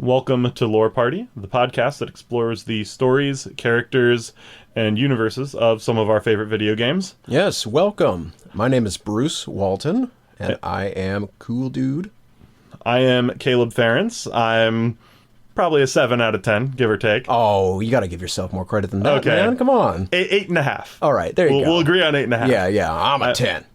Welcome to Lore Party, the podcast that explores the stories, characters, and universes of some of our favorite video games. Yes, welcome. My name is Bruce Walton, and I am Cool Dude. I am Caleb Ference. I'm probably a 7 out of 10, give or take. Oh, you got to give yourself more credit than that, man. Come on. 8.5. All right, there you go. We'll agree on 8.5. Yeah, I'm a 10.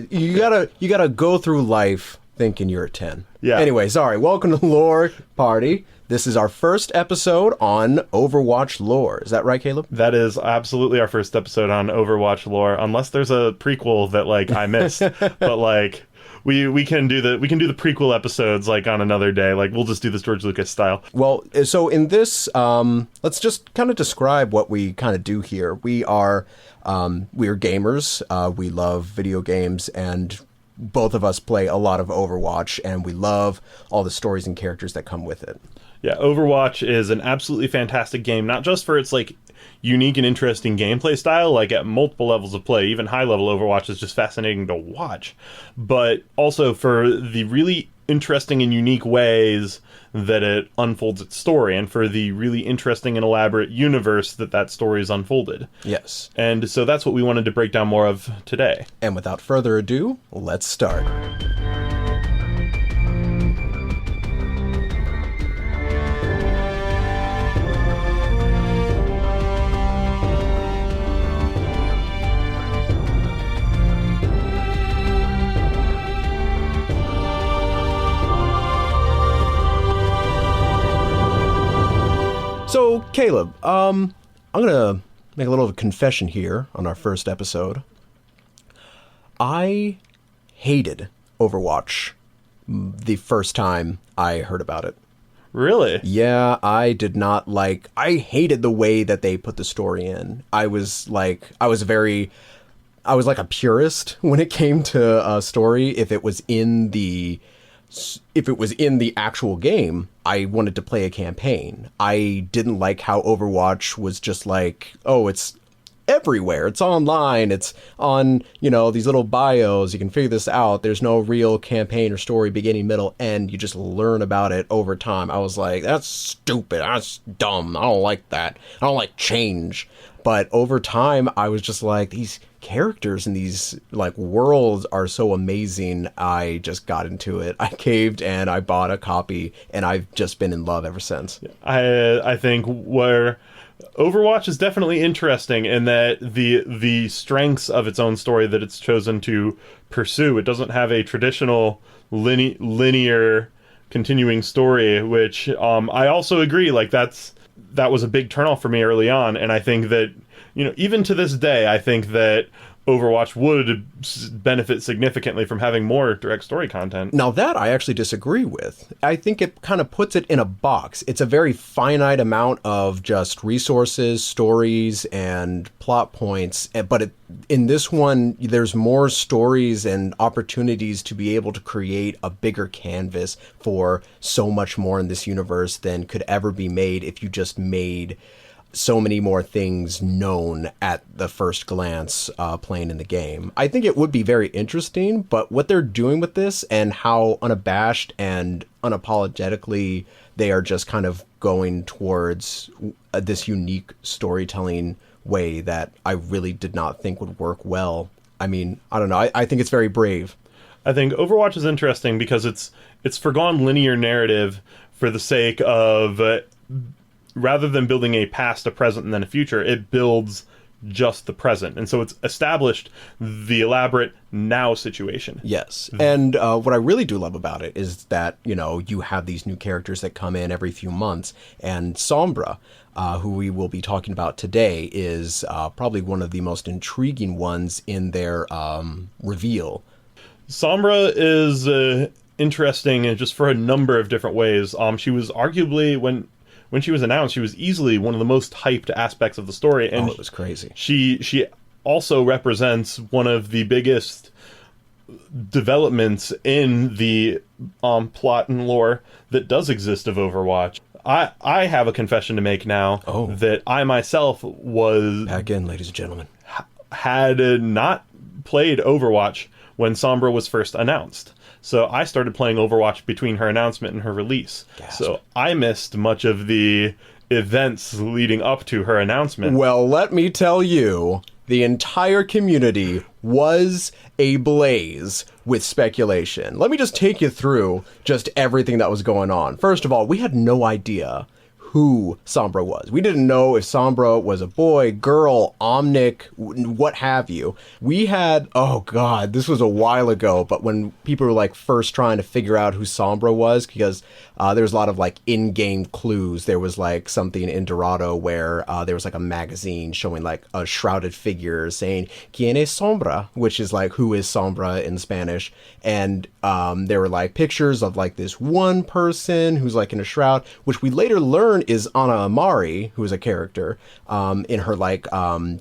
You gotta go through life thinking you're a 10. Yeah. Anyway, sorry. Welcome to Lore Party. This is our first episode on Overwatch lore. Is that right, Caleb? That is absolutely our first episode on Overwatch lore, unless there's a prequel that I missed. But we can do the prequel episodes on another day. We'll just do this George Lucas style. Well, so in this, let's just kind of describe what we kind of do here. We are gamers. We love video games, and both of us play a lot of Overwatch, and we love all the stories and characters that come with it. Yeah, Overwatch is an absolutely fantastic game, not just for its unique and interesting gameplay style, at multiple levels of play. Even high level Overwatch is just fascinating to watch, but also for the really interesting and unique ways that it unfolds its story, and for the really interesting and elaborate universe that story is unfolded. Yes. And so that's what we wanted to break down more of today. And without further ado, let's start. So, Caleb, I'm going to make a little confession here on our first episode. I hated Overwatch the first time I heard about it. Really? Yeah, I did not I hated the way that they put the story in. I was like a purist when it came to a story. If it was in the actual game, I wanted to play a campaign. I didn't like how Overwatch was just it's everywhere. It's online. It's on, these little bios. You can figure this out. There's no real campaign or story, beginning, middle, end. You just learn about it over time. I was like, that's stupid. That's dumb. I don't like that. I don't like change. But over time, I was just like, these characters in these worlds are so amazing. I just got into it. I caved and I bought a copy, and I've just been in love ever since. I think where Overwatch is definitely interesting in that the strengths of its own story that it's chosen to pursue. It doesn't have a traditional linear continuing story, which I also agree. That was a big turnoff for me early on, and I think that even to this day, I think that Overwatch would benefit significantly from having more direct story content. Now that I actually disagree with. I think it kind of puts it in a box. It's a very finite amount of just resources, stories, and plot points. But in this one, there's more stories and opportunities to be able to create a bigger canvas for so much more in this universe than could ever be made if you just made so many more things known at the first glance playing in the game. I think it would be very interesting, but what they're doing with this and how unabashed and unapologetically they are just kind of going towards this unique storytelling way that I really did not think would work well. I mean, I don't know. I think it's very brave. I think Overwatch is interesting because it's forgone linear narrative for the sake of rather than building a past, a present, and then a future, it builds just the present. And so it's established the elaborate now situation. Yes. And what I really do love about it is that, you have these new characters that come in every few months. And Sombra, who we will be talking about today, is probably one of the most intriguing ones in their reveal. Sombra is interesting just for a number of different ways. She was arguably, when she was announced, she was easily one of the most hyped aspects of the story. And it was crazy. She also represents one of the biggest developments in the plot and lore that does exist of Overwatch. I have a confession to make now that I myself was... Back in, ladies and gentlemen. Had not played Overwatch when Sombra was first announced. So I started playing Overwatch between her announcement and her release. Gasp. So I missed much of the events leading up to her announcement. Well, let me tell you, the entire community was ablaze with speculation. Let me just take you through just everything that was going on. First of all, we had no idea who Sombra was. We didn't know if Sombra was a boy, girl, Omnic, what have you. We had, oh god, this was a while ago, but when people were like first trying to figure out who Sombra was, because there was a lot of like in-game clues. There was like something in Dorado where there was like a magazine showing like a shrouded figure saying Quien es Sombra, which is like who is Sombra in Spanish. And there were like pictures of like this one person who's like in a shroud, which we later learn is Ana Amari, who is a character in her like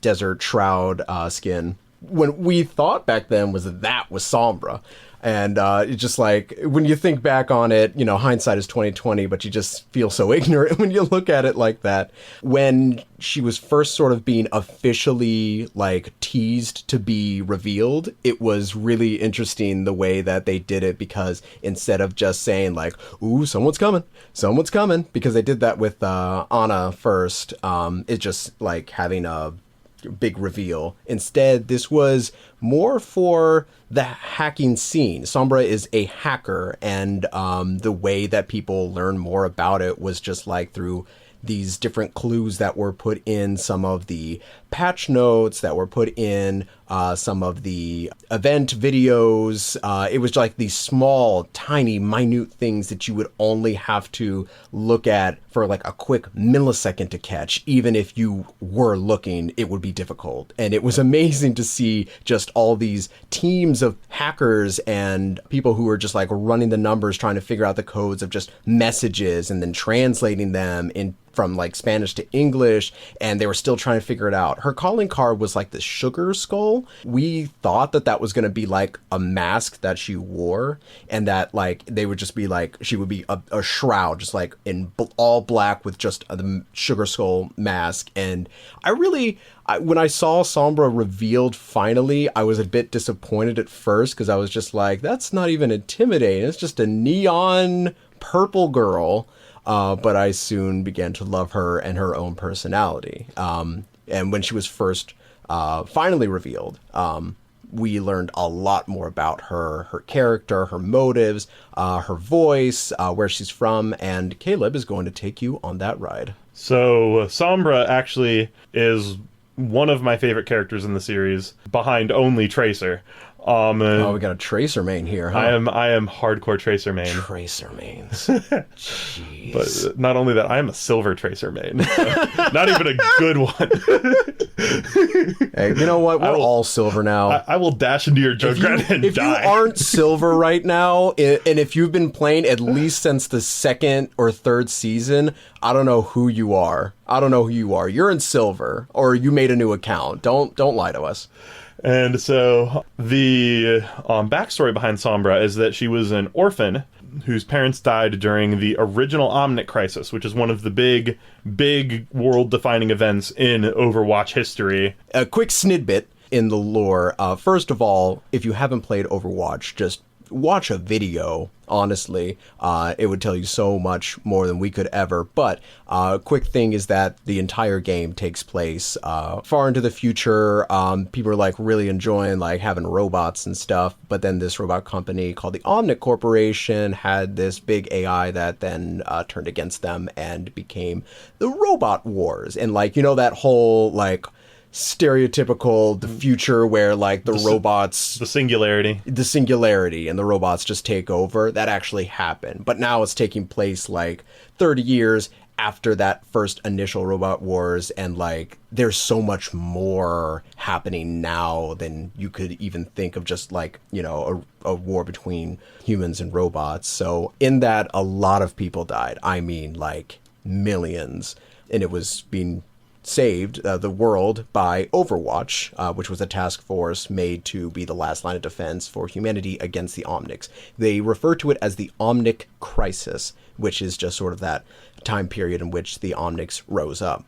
desert shroud skin. When we thought back then was that was Sombra. And it's just like, when you think back on it, you know, hindsight is 20/20, but you just feel so ignorant when you look at it like that. When she was first sort of being officially like teased to be revealed, it was really interesting the way that they did it, because instead of just saying like, ooh, someone's coming, because they did that with Ana first, it's just like having a big reveal. Instead, this was more for the hacking scene. Sombra is a hacker, and the way that people learn more about it was just like through these different clues that were put in some of the patch notes, that were put in some of the event videos. It was like these small, tiny, minute things that you would only have to look at for like a quick millisecond to catch. Even if you were looking, it would be difficult. And it was amazing to see just all these teams of hackers and people who were just like running the numbers, trying to figure out the codes of just messages and then translating them in from like Spanish to English, and they were still trying to figure it out. Her calling card was like the sugar skull. We thought that that was going to be like a mask that she wore, and that like they would just be like, she would be a shroud, just like in all black with just the sugar skull mask. And when I saw Sombra revealed finally, I was a bit disappointed at first, because I was just like, that's not even intimidating. It's just a neon purple girl. But I soon began to love her and her own personality. And when she was first finally revealed, we learned a lot more about her character, her motives, her voice, where she's from, and Caleb is going to take you on that ride. So Sombra actually is one of my favorite characters in the series, behind only Tracer. Oh, we got a Tracer main here, huh? I am hardcore Tracer main. Tracer mains. Jeez. But not only that, I am a silver Tracer main. Not even a good one. Hey, you know what? We're all silver now. I will dash into your Junkrat and if die. If you aren't silver right now, and if you've been playing at least since the second or third season, I don't know who you are. You're in silver, or you made a new account. Don't lie to us. And so the backstory behind Sombra is that she was an orphan whose parents died during the original Omnic crisis, which is one of the big world-defining events in Overwatch history. A quick snidbit in the lore. First of all, if you haven't played Overwatch, just watch a video. Honestly, it would tell you so much more than we could ever. But quick thing is that the entire game takes place far into the future. People are like really enjoying like having robots and stuff. But then this robot company called the Omnic Corporation had this big AI that then turned against them and became the Robot Wars. And like, you know, that whole like stereotypical the future where like the robots, the singularity and the robots just take over, that actually happened. But now it's taking place like 30 years after that first initial Robot Wars, and like there's so much more happening now than you could even think of, just like, you know, a war between humans and robots. So in that, a lot of people died. I mean, like millions. And it was being saved, the world, by Overwatch, which was a task force made to be the last line of defense for humanity against the Omnics. They refer to it as the Omnic Crisis, which is just sort of that time period in which the Omnics rose up.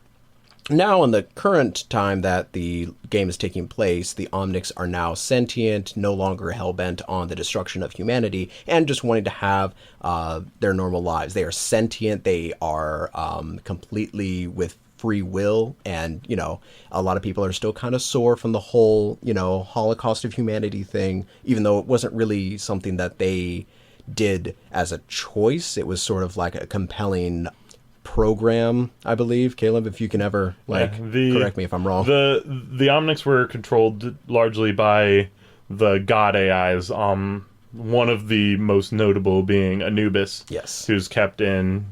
Now, in the current time that the game is taking place, the Omnics are now sentient, no longer hell-bent on the destruction of humanity, and just wanting to have their normal lives. They are sentient, they are completely with free will, and, a lot of people are still kind of sore from the whole, Holocaust of humanity thing, even though it wasn't really something that they did as a choice. It was sort of like a compelling program, I believe. Caleb, if you can ever correct me if I'm wrong. The Omnics were controlled largely by the god AIs. One of the most notable being Anubis, Yes. who's kept in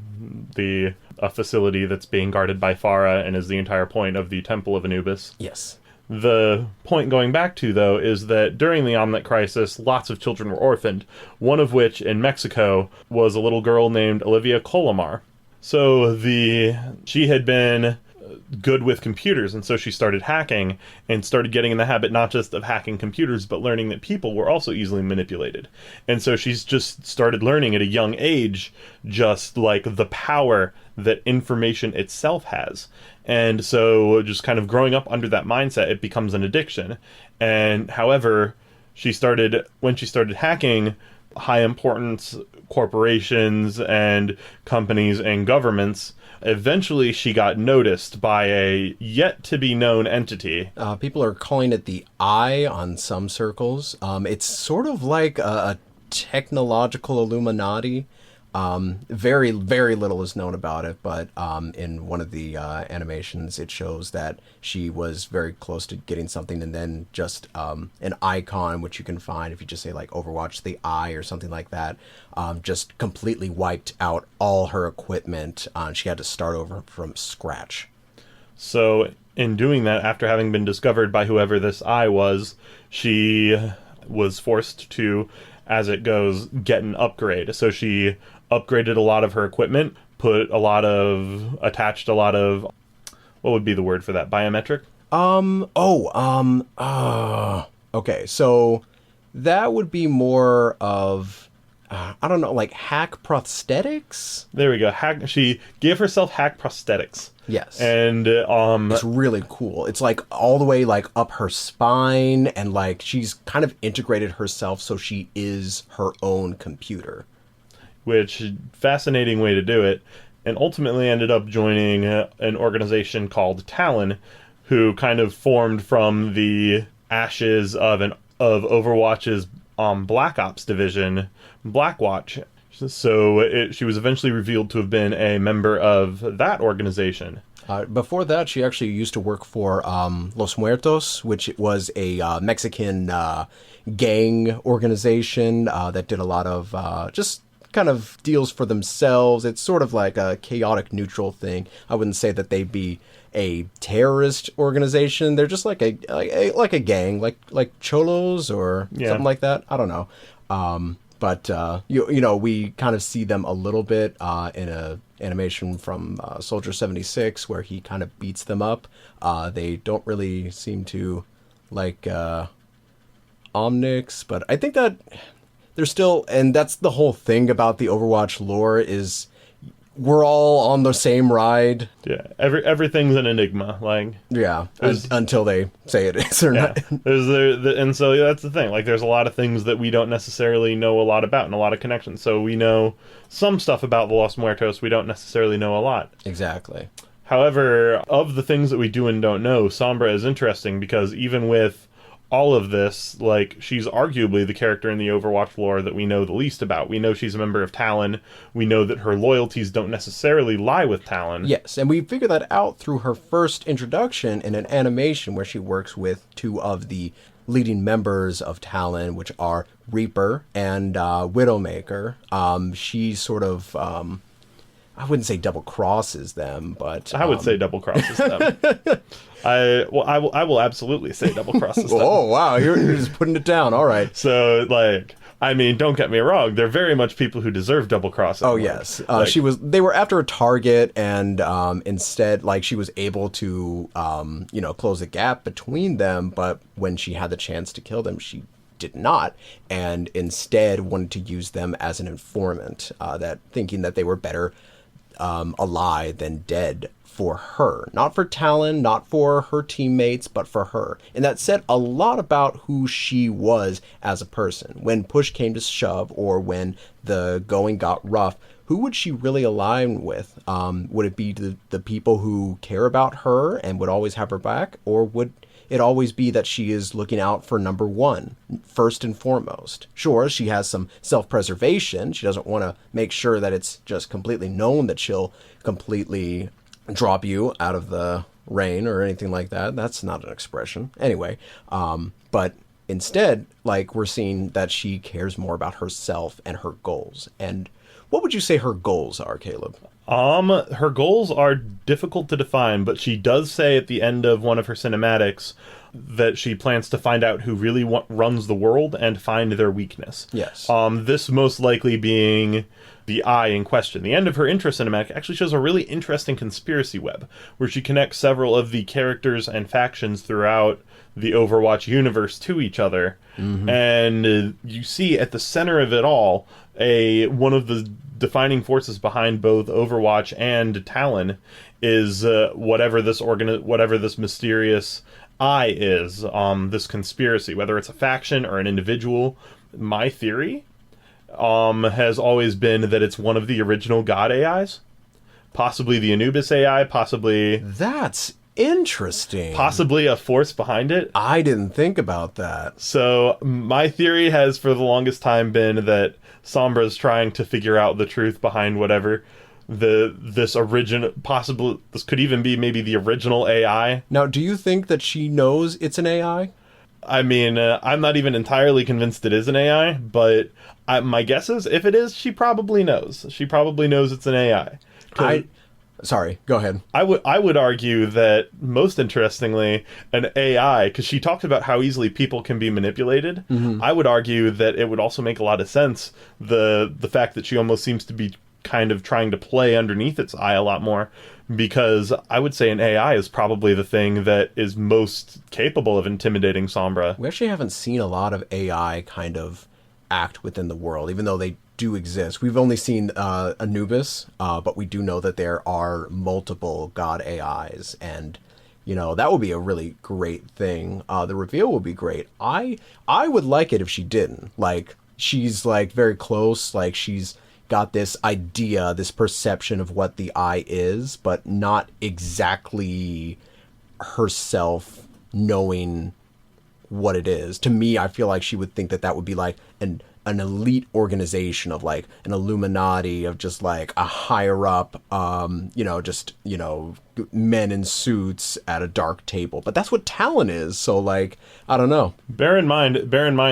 a facility that's being guarded by Farah and is the entire point of the Temple of Anubis. Yes. The point going back to, though, is that during the Omnic crisis, lots of children were orphaned, one of which in Mexico was a little girl named Olivia Colomar. So she had been good with computers, and so she started hacking and started getting in the habit not just of hacking computers, but learning that people were also easily manipulated. And so she's just started learning at a young age just like the power that information itself has. And so just kind of growing up under that mindset, it becomes an addiction. And however, when she started hacking high importance corporations and companies and governments, eventually she got noticed by a yet to be known entity. People are calling it the Eye on some circles. It's sort of like a technological Illuminati. Very, very little is known about it, but in one of the animations, it shows that she was very close to getting something, and then just an icon, which you can find if you just say like Overwatch, the Eye or something like that, just completely wiped out all her equipment. She had to start over from scratch. So in doing that, after having been discovered by whoever this Eye was, she was forced to, as it goes, get an upgrade. So she upgraded a lot of her equipment, attached a lot of, what would be the word for that? Biometric? Okay, so that would be more of, I don't know, like hack prosthetics? There we go. She gave herself hack prosthetics. Yes. And it's really cool. It's like all the way like up her spine, and like she's kind of integrated herself so she is her own computer. Which, fascinating way to do it. And ultimately ended up joining an organization called Talon, who kind of formed from the ashes of Overwatch's Black Ops division, Blackwatch. So she was eventually revealed to have been a member of that organization. Before that, she actually used to work for Los Muertos, which was a Mexican gang organization that did a lot of just kind of deals for themselves. It's sort of like a chaotic neutral thing. I wouldn't say that they'd be a terrorist organization. They're just like a gang, like cholos or something like that. I don't know. But we kind of see them a little bit in a animation from Soldier 76 where he kind of beats them up. They don't really seem to like Omnics, but I think that they're still, and that's the whole thing about the Overwatch lore, is we're all on the same ride. Yeah, everything's an enigma. Like, yeah, until they say it is or not. And so that's the thing. Like, there's a lot of things that we don't necessarily know a lot about, and a lot of connections. So we know some stuff about the Los Muertos. We don't necessarily know a lot. Exactly. However, of the things that we do and don't know, Sombra is interesting because even with all of this, like, she's arguably the character in the Overwatch lore that we know the least about. We know she's a member of Talon. We know that her loyalties don't necessarily lie with Talon. Yes, and we figure that out through her first introduction in an animation where she works with two of the leading members of Talon, which are Reaper and Widowmaker. She sort of, I wouldn't say double crosses them, but I would say double crosses them. I will absolutely say double crosses them. Oh wow, you're just putting it down. All right. So like, I mean, don't get me wrong. They're very much people who deserve double crossing. Oh yes, they were after a target, and instead, like, she was able to close the gap between them. But when she had the chance to kill them, she did not, and instead wanted to use them as an informant. That thinking that they were better a lie than dead for her. Not for Talon, not for her teammates, but for her. And that said a lot about who she was as a person. When push came to shove, or when the going got rough, who would she really align with? Would it be the people who care about her and would always have her back? Or would it always be that she is looking out for number one, first and foremost? Sure, she has some self-preservation. She doesn't want to make sure that it's just completely known that she'll completely drop you out of the rain or anything like that. That's not an expression. Anyway, but instead, like, we're seeing that she cares more about herself and her goals. And what would you say her goals are, Caleb? Her goals are difficult to define, but she does say at the end of one of her cinematics that she plans to find out who really runs the world and find their weakness. Yes. This most likely being the eye in question. The end of her intro cinematic actually shows a really interesting conspiracy web where she connects several of the characters and factions throughout the Overwatch universe to each other. Mm-hmm. And you see at the center of it all one of the defining forces behind both Overwatch and Talon is whatever this mysterious eye is, this conspiracy, whether it's a faction or an individual. My theory has always been that it's one of the original God AIs, possibly the Anubis AI, possibly That's interesting. possibly a force behind it. I didn't think about that. So my theory has for the longest time been that Sombra's trying to figure out the truth behind whatever this could even be maybe the original AI. Now, do you think that she knows it's an AI? I mean, I'm not even entirely convinced it is an AI, but my guess is if it is, she probably knows. She probably knows it's an AI. Sorry, go ahead. I would argue that, most interestingly, an AI, because she talks about how easily people can be manipulated. Mm-hmm. I would argue that it would also make a lot of sense, the fact that she almost seems to be kind of trying to play underneath its eye a lot more, because I would say an AI is probably the thing that is most capable of intimidating Sombra. We actually haven't seen a lot of AI kind of act within the world, even though they do exist. We've only seen Anubis, but we do know that there are multiple god AIs, and that would be a really great thing. The reveal would be great. I would like it if she didn't. Like, she's like very close, like she's got this idea, this perception of what the eye is, but not exactly herself knowing what it is. To me, I feel like she would think that would be like an elite organization of like an Illuminati, of just like a higher up, men in suits at a dark table. But that's what Talon is. So like, I don't know. Bear in mind,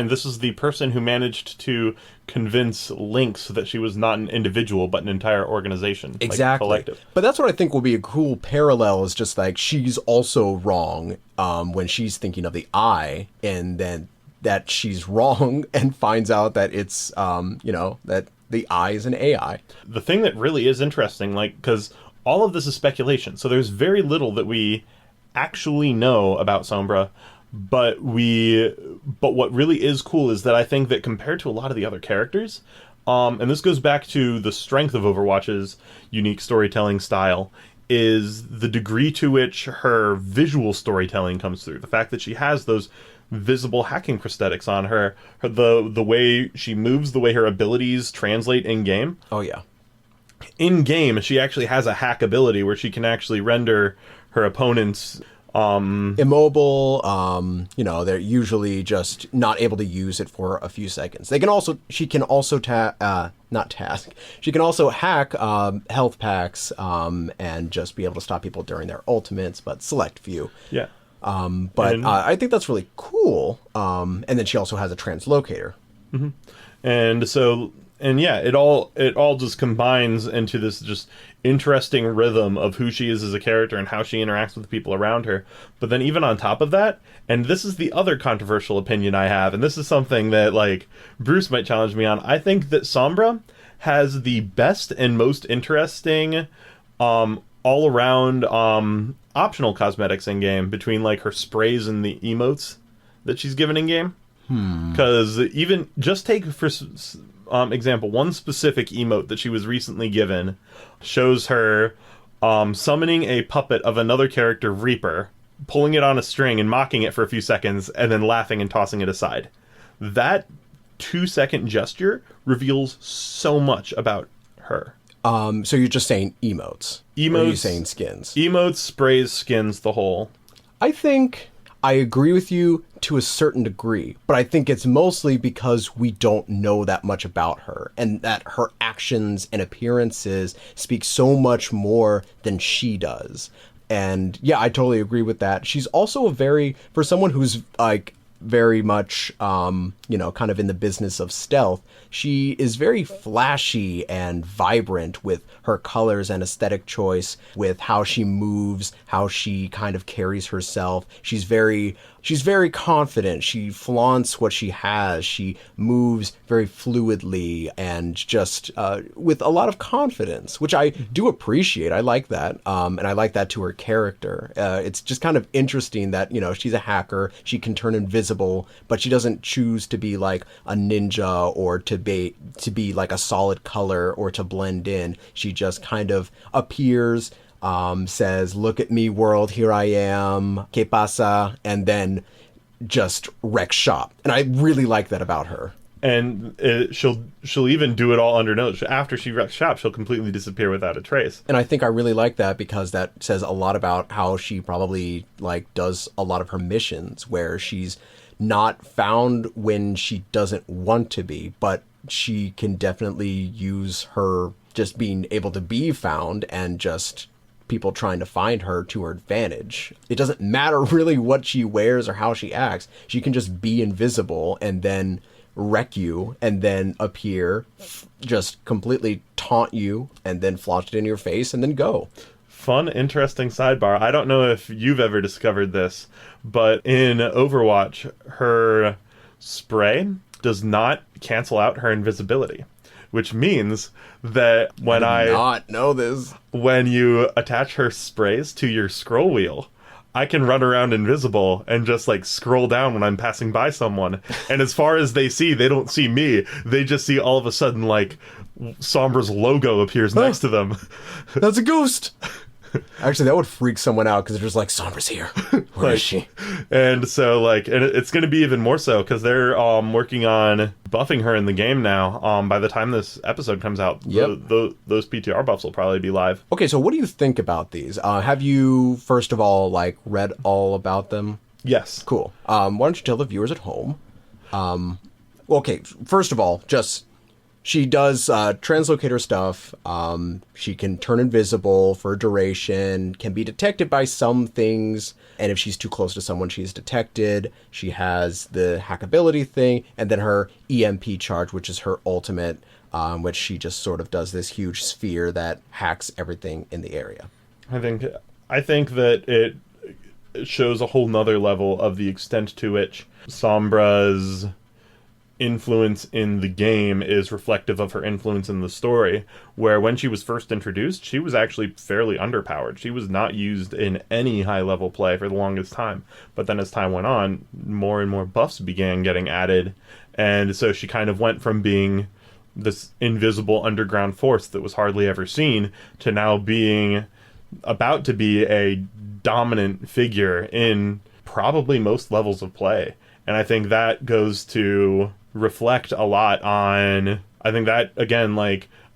this is the person who managed to convince Lynx that she was not an individual, but an entire organization. Exactly. Like collective. But that's what I think will be a cool parallel, is just like, she's also wrong when she's thinking of the eye, and then that she's wrong and finds out that it's, that the eye is an AI. The thing that really is interesting, because all of this is speculation, so there's very little that we actually know about Sombra, but what really is cool is that I think that compared to a lot of the other characters, and this goes back to the strength of Overwatch's unique storytelling style, is the degree to which her visual storytelling comes through. The fact that she has those visible hacking prosthetics on her, the way she moves, the way her abilities translate in game. Oh yeah. In game, she actually has a hack ability where she can actually render her opponents immobile. They're usually just not able to use it for a few seconds. She can also hack health packs and just be able to stop people during their ultimates, but select few. Yeah. I think that's really cool. And then she also has a translocator. Mm-hmm. It all just combines into this just interesting rhythm of who she is as a character and how she interacts with the people around her. But then even on top of that, and this is the other controversial opinion I have, and this is something that Bruce might challenge me on, I think that Sombra has the best and most interesting all around optional cosmetics in game, between her sprays and the emotes that she's given in game. Because even just take example, one specific emote that she was recently given shows her summoning a puppet of another character, Reaper, pulling it on a string and mocking it for a few seconds, and then laughing and tossing it aside. That 2-second gesture reveals so much about her. So you're just saying emotes. Emotes. Or are you saying skins? Emotes, sprays, skins, the whole. I think I agree with you to a certain degree, but I think it's mostly because we don't know that much about her, and that her actions and appearances speak so much more than she does. And yeah, I totally agree with that. She's also for someone who's like very much, kind of in the business of stealth, she is very flashy and vibrant with her colors and aesthetic choice, with how she moves, how she kind of carries herself. She's very confident. She flaunts what she has. She moves very fluidly and just with a lot of confidence, which I do appreciate. I like that. And I like that to her character. It's just kind of interesting that, she's a hacker. She can turn invisible, but she doesn't choose to be like a ninja or to be like a solid color or to blend in. She just kind of appears, says, "Look at me, world, here I am, ¿qué pasa?" and then just wrecks shop. And I really like that about her. And she'll even do it all under notes. After she wrecks shop, she'll completely disappear without a trace. And I think I really like that because that says a lot about how she probably does a lot of her missions, where she's not found when she doesn't want to be, but she can definitely use her just being able to be found and just people trying to find her to her advantage. It doesn't matter really what she wears or how she acts. She can just be invisible and then wreck you and then appear, just completely taunt you and then flaunt it in your face and then go. Fun, interesting sidebar. I don't know if you've ever discovered this, but in Overwatch, her spray does not cancel out her invisibility, which means that I did not know this. When you attach her sprays to your scroll wheel, I can run around invisible and just scroll down when I'm passing by someone. And as far as they see, they don't see me. They just see all of a sudden Sombra's logo appears next to them. That's a ghost. Actually, that would freak someone out because they're just like, Sombra's here. Where is she? And so, and it's going to be even more so because they're working on buffing her in the game now. By the time this episode comes out, yep. Those PTR buffs will probably be live. Okay, so what do you think about these? Have you, first of all, read all about them? Yes. Cool. Why don't you tell the viewers at home? Okay, first of all, she does translocator stuff. She can turn invisible for a duration, can be detected by some things, and if she's too close to someone, she's detected. She has the hackability thing, and then her EMP charge, which is her ultimate, which she just sort of does this huge sphere that hacks everything in the area. I think that it shows a whole nother level of the extent to which Sombra's influence in the game is reflective of her influence in the story, where when she was first introduced, she was actually fairly underpowered. She was not used in any high-level play for the longest time. But then as time went on, more and more buffs began getting added, and so she kind of went from being this invisible underground force that was hardly ever seen to now being about to be a dominant figure in probably most levels of play. And I think that goes to reflect a lot on, I think that, again,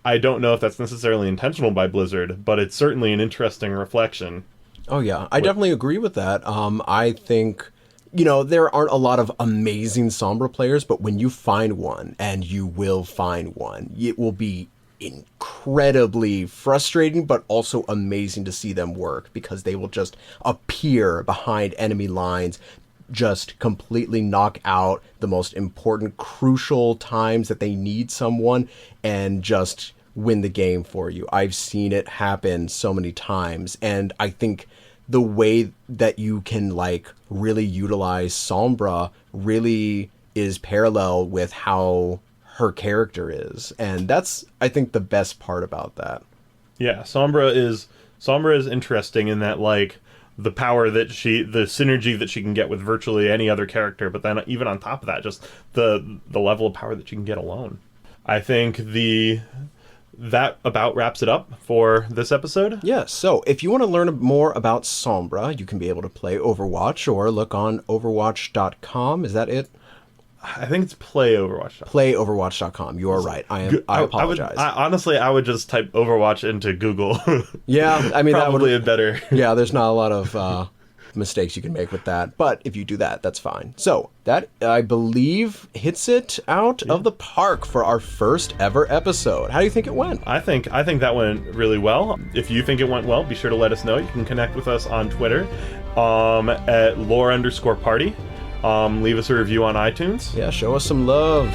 I don't know if that's necessarily intentional by Blizzard, but it's certainly an interesting reflection. Oh, yeah. I definitely agree with that. I think, there aren't a lot of amazing Sombra players, but when you find one, and you will find one, it will be incredibly frustrating, but also amazing to see them work, because they will just appear behind enemy lines, just completely knock out the most important, crucial times that they need someone, and just win the game for you. I've seen it happen so many times, and I think the way that you can really utilize Sombra really is parallel with how her character is, and that's, I think, the best part about that. Yeah, Sombra is interesting in that the power the synergy that she can get with virtually any other character, but then even on top of that, just the level of power that she can get alone. I think that about wraps it up for this episode. Yeah, so if you want to learn more about Sombra, you can be able to play Overwatch or look on overwatch.com. Is that it? I think it's playoverwatch. Playoverwatch.com. You are right. I apologize. Honestly, I would just type Overwatch into Google. Yeah, I mean, probably a better. Yeah, there's not a lot of mistakes you can make with that, but if you do that, that's fine. So that, I believe, hits it out of the park for our first ever episode. How do you think it went? I think that went really well. If you think it went well, be sure to let us know. You can connect with us on Twitter at lore_party. Leave us a review on iTunes. Yeah, show us some love.